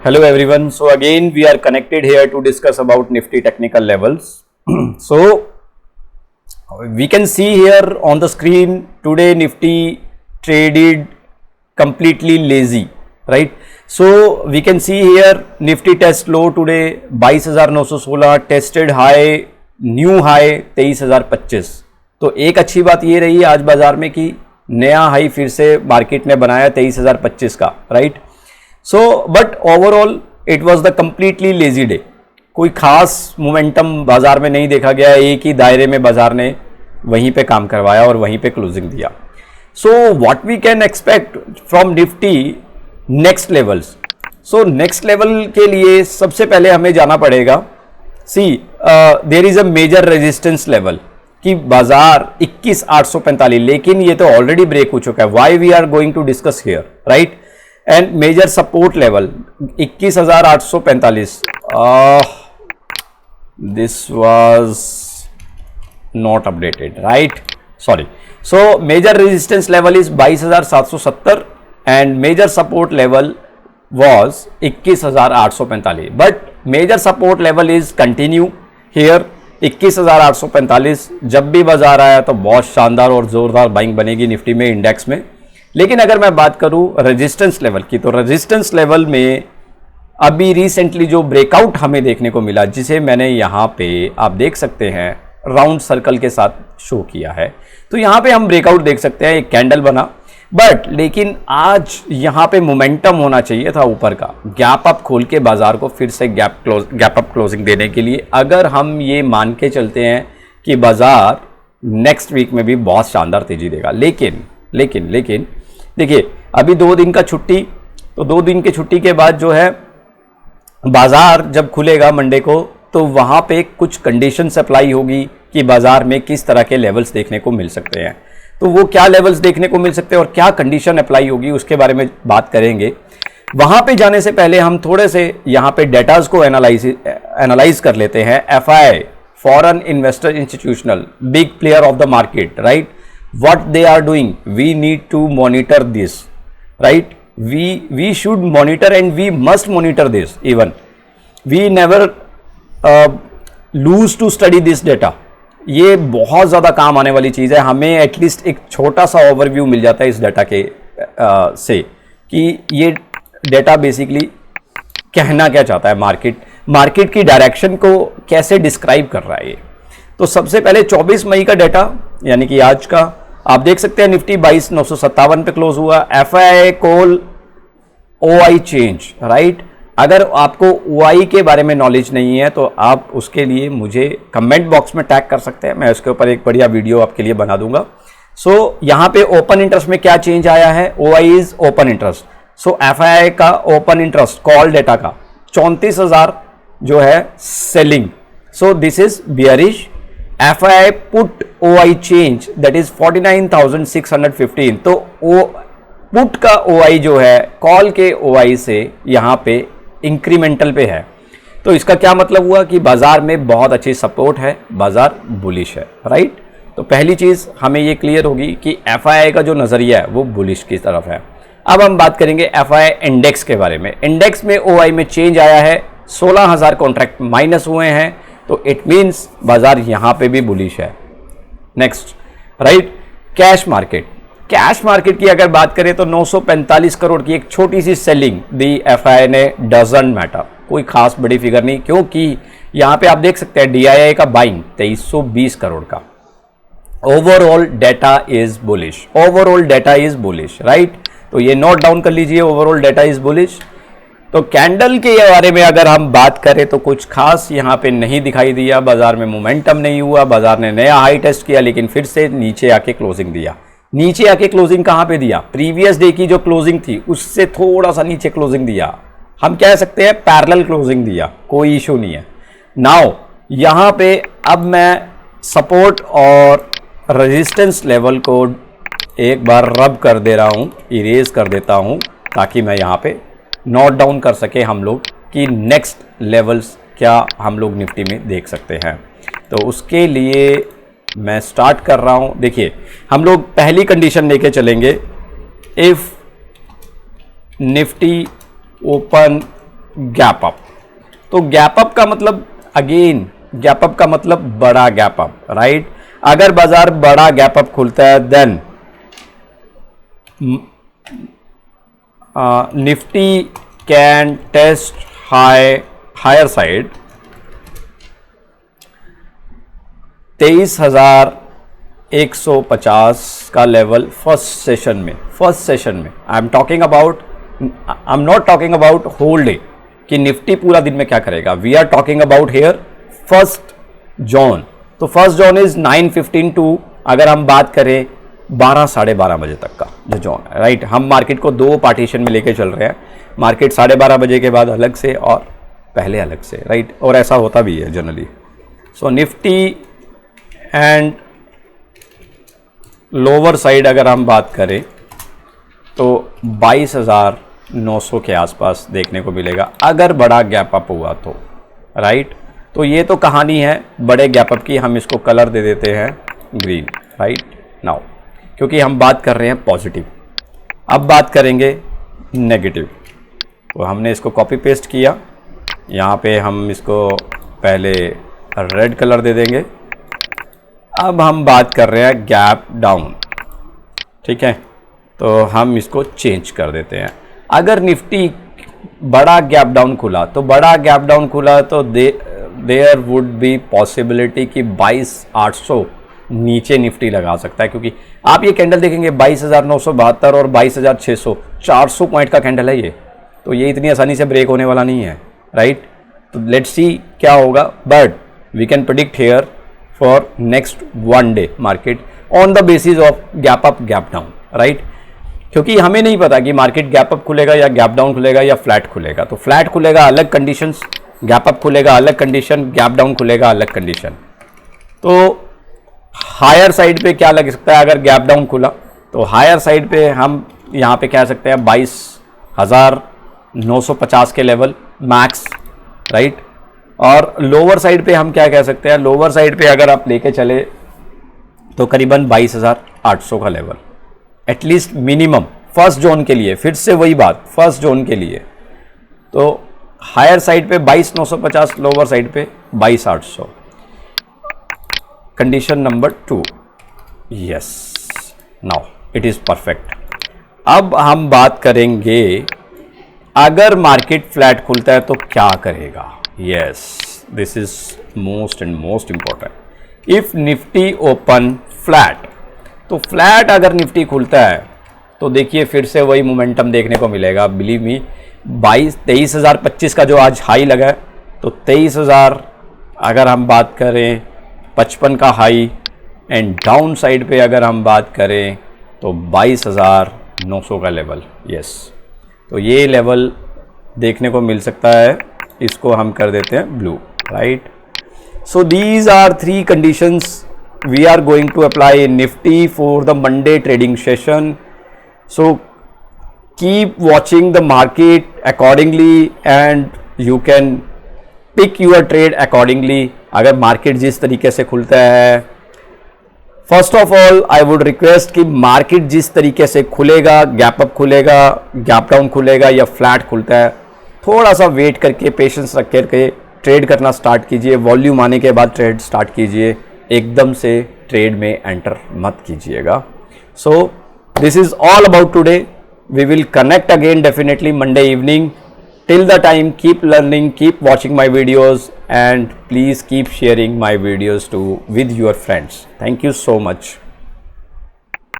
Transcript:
Hello everyone. So again we are connected here to discuss about Nifty technical levels. So we can see here on the screen today Nifty traded completely lazy, right? So we can see here Nifty test low today 22,916, tested high new high 23,025. तो एक अच्छी बात ये रही आज बाजार में कि नया हाई फिर से मार्केट ने बनाया 23,025 का, right? So but overall it was the completely lazy day. कोई खास मोमेंटम बाजार में नहीं देखा गया. एक ही दायरे में बाजार ने वहीं पे काम करवाया और वहीं पे क्लोजिंग दिया. So what we can expect from Nifty next levels. So next level के लिए सबसे पहले हमें जाना पड़ेगा. See there is a major resistance level कि बाजार 21,845, लेकिन ये तो ऑलरेडी ब्रेक हो चुका है. Why we are going to discuss here, right? And major support level 21,845. This was not updated, right? Sorry. So major resistance level is 22,770 and major support level was 21,845, but major support level is continue here 21,845. जब भी बाजार आया तो बहुत शानदार और जोरदार buying बनेगी निफ्टी में, इंडेक्स में. लेकिन अगर मैं बात करूं रेजिस्टेंस लेवल की, तो रेजिस्टेंस लेवल में अभी रिसेंटली जो ब्रेकआउट हमें देखने को मिला, जिसे मैंने यहाँ पे आप देख सकते हैं राउंड सर्कल के साथ शो किया है, तो यहाँ पे हम ब्रेकआउट देख सकते हैं. एक कैंडल बना, बट लेकिन आज यहाँ पे मोमेंटम होना चाहिए था ऊपर का, गैप अप खोल के बाजार को फिर से गैप अप क्लोजिंग देने के लिए. अगर हम ये मान के चलते हैं कि बाजार नेक्स्ट वीक में भी बहुत शानदार तेजी देगा. लेकिन देखिए अभी 2 दिन का छुट्टी, तो 2 दिन की छुट्टी के बाद जो है बाजार जब खुलेगा मंडे को, तो वहाँ पे कुछ कंडीशंस अप्लाई होगी कि बाजार में किस तरह के लेवल्स देखने को मिल सकते हैं. तो वो क्या लेवल्स देखने को मिल सकते हैं और क्या कंडीशन अप्लाई होगी उसके बारे में बात करेंगे. वहां पे जाने से पहले हम थोड़े से यहाँ पे डेटाज को एनालाइज कर लेते हैं. FI, foreign investor institutional, big player of the market, right? What they are doing, we need to monitor this, right? We should monitor and we must monitor this. Even we never lose to study this data. ये बहुत ज़्यादा काम आने वाली चीज़ है. हमें at least एक छोटा सा ओवरव्यू मिल जाता है इस डाटा के से कि ये डेटा बेसिकली कहना क्या चाहता है, मार्केट की डायरेक्शन को कैसे डिस्क्राइब कर रहा है ये. तो सबसे पहले 24 मई का डाटा यानी कि आज का आप देख सकते हैं. निफ्टी 22,957 पे क्लोज हुआ. FI call OI change, right? अगर आपको ओआई के बारे में नॉलेज नहीं है तो आप उसके लिए मुझे कमेंट बॉक्स में टैग कर सकते हैं. मैं उसके ऊपर एक बढ़िया वीडियो आपके लिए बना दूंगा. सो यहाँ पे ओपन इंटरेस्ट में क्या चेंज आया है. OI is open interest. So FI का ओपन इंटरेस्ट कॉल डेटा का 34,000 जो है selling. So this is bearish. FI put OI change that is 49,615. तो पुट का ओआई जो है कॉल के ओआई से यहाँ पे इंक्रीमेंटल पे है. तो इसका क्या मतलब हुआ कि बाजार में बहुत अच्छी सपोर्ट है, बाजार बुलिश है, राइट? तो पहली चीज हमें ये क्लियर होगी कि एफआई का जो नजरिया है वो बुलिश की तरफ है. अब हम बात करेंगे एफआई इंडेक्स के बारे में. इंडेक्स में ओआई में चेंज आया है, 16,000 कॉन्ट्रैक्ट माइनस हुए हैं, तो इट मीन्स बाजार यहां पे भी बुलिश है. Next, right? कैश मार्केट की अगर बात करें तो 945 करोड़ की एक छोटी सी सेलिंग दी एफआई ने. डजंट मैटर, कोई खास बड़ी फिगर नहीं, क्योंकि यहां पे आप देख सकते हैं डीआईआई का बाइंग 2320 करोड़ का. Overall data is bullish, right? तो ये नोट डाउन कर लीजिए, ओवरऑल डेटा इज बुलिश. तो कैंडल के बारे में अगर हम बात करें तो कुछ खास यहाँ पे नहीं दिखाई दिया. बाजार में मोमेंटम नहीं हुआ. बाजार ने नया हाई टेस्ट किया लेकिन फिर से नीचे आके क्लोजिंग दिया. नीचे आके क्लोजिंग कहां पे दिया? प्रीवियस डे की जो क्लोजिंग थी उससे थोड़ा सा नीचे क्लोजिंग दिया. हम कह सकते हैं पैरेलल क्लोजिंग दिया, कोई इशू नहीं है. नाउ यहां पे अब मैं सपोर्ट और रेजिस्टेंस लेवल को एक बार रब कर दे रहा हूं, इरेज कर देता हूं, ताकि मैं यहां पे नोट डाउन कर सके हम लोग कि नेक्स्ट लेवल्स क्या हम लोग निफ्टी में देख सकते हैं. तो उसके लिए मैं स्टार्ट कर रहा हूं. देखिए हम लोग पहली कंडीशन लेके चलेंगे. If Nifty open gap up. तो गैप अप का मतलब अगेन, गैप अप का मतलब बड़ा गैप अप, राइट। अगर बाजार बड़ा गैप अप खुलता है then Nifty can test higher side 23,150 का लेवल फर्स्ट सेशन में। I am not talking about whole day कि निफ्टी पूरा दिन में क्या करेगा। We are talking about here first zone. तो फर्स्ट जोन इज 9:15 टू, अगर हम बात करें 12 साढ़े 12 बजे तक का जो जोन है, राइट। हम मार्केट को दो पार्टीशन में लेके चल रहे हैं, मार्केट 12:30 बजे के बाद अलग से और पहले अलग से, राइट। और ऐसा होता भी है generally. So Nifty and lower side अगर हम बात करें तो 22,900 के आसपास देखने को मिलेगा अगर बड़ा गैप अप हुआ तो, राइट। तो ये तो कहानी है बड़े गैप अप की, हम इसको कलर दे देते हैं ग्रीन, राइट नाउ, क्योंकि हम बात कर रहे हैं पॉजिटिव। अब बात करेंगे नेगेटिव। तो हमने इसको कॉपी पेस्ट किया, यहाँ पे हम इसको पहले रेड कलर दे देंगे। अब हम बात कर रहे हैं गैप डाउन, ठीक है। तो हम इसको चेंज कर देते हैं। अगर निफ्टी बड़ा गैप डाउन खुला तो देयर वुड बी पॉसिबिलिटी कि 22,800 नीचे निफ्टी लगा सकता है, क्योंकि आप ये कैंडल देखेंगे 22,972 और 22,600, 400 पॉइंट का कैंडल है ये। तो ये इतनी आसानी से ब्रेक होने वाला नहीं है, राइट। तो लेट्स सी क्या होगा, but we can predict here for next one day market on the basis of gap up gap down, right. क्योंकि हमें नहीं पता कि मार्केट गैप अप खुलेगा या गैप डाउन खुलेगा या फ्लैट खुलेगा। तो फ्लैट खुलेगा अलग कंडीशंस, गैप अप खुलेगा अलग कंडीशन, गैप डाउन खुलेगा अलग कंडीशन। तो हायर साइड पे क्या लग सकता है अगर गैप डाउन खुला, तो हायर साइड पे हम यहाँ पे कह सकते हैं 22,950 के लेवल मैक्स, राइट। और लोअर साइड पे हम क्या कह सकते हैं, लोअर साइड पे अगर आप लेके चले तो करीबन 22,800 का level at least minimum first zone के लिए। फिर से वही बात, फर्स्ट जोन के लिए तो हायर साइड पे 22,950, लोअर साइड पे 22,800। Condition number 2, yes now it is perfect. अब हम बात करेंगे अगर मार्केट फ्लैट खुलता है तो क्या करेगा। Yes, this is most and most important. If Nifty open flat, तो फ्लैट अगर निफ्टी खुलता है तो देखिए फिर से वही मोमेंटम देखने को मिलेगा। बिलीव मी, 23,025 का जो आज हाई लगा है, तो 23,000 अगर हम बात करें 55 का हाई, एंड डाउन साइड पे अगर हम बात करें तो 22,900 का लेवल। यस, तो ये लेवल देखने को मिल सकता है, इसको हम कर देते हैं blue, right. So these are three conditions we are going to apply in Nifty for the Monday trading session. So keep watching the market accordingly and you can pick your trade accordingly. अगर market जिस तरीके से खुलता है, first of all I would request कि market जिस तरीके से खुलेगा, गैप अप खुलेगा, गैप डाउन खुलेगा या फ्लैट खुलता है, थोड़ा सा वेट करके पेशेंस रख करके ट्रेड करना स्टार्ट कीजिए। वॉल्यूम आने के बाद ट्रेड स्टार्ट कीजिए, एकदम से ट्रेड में एंटर मत कीजिएगा। So this is all about today. We will connect again definitely Monday evening. Till the time keep learning, keep watching my videos and please keep sharing my videos to with your friends. Thank you so much.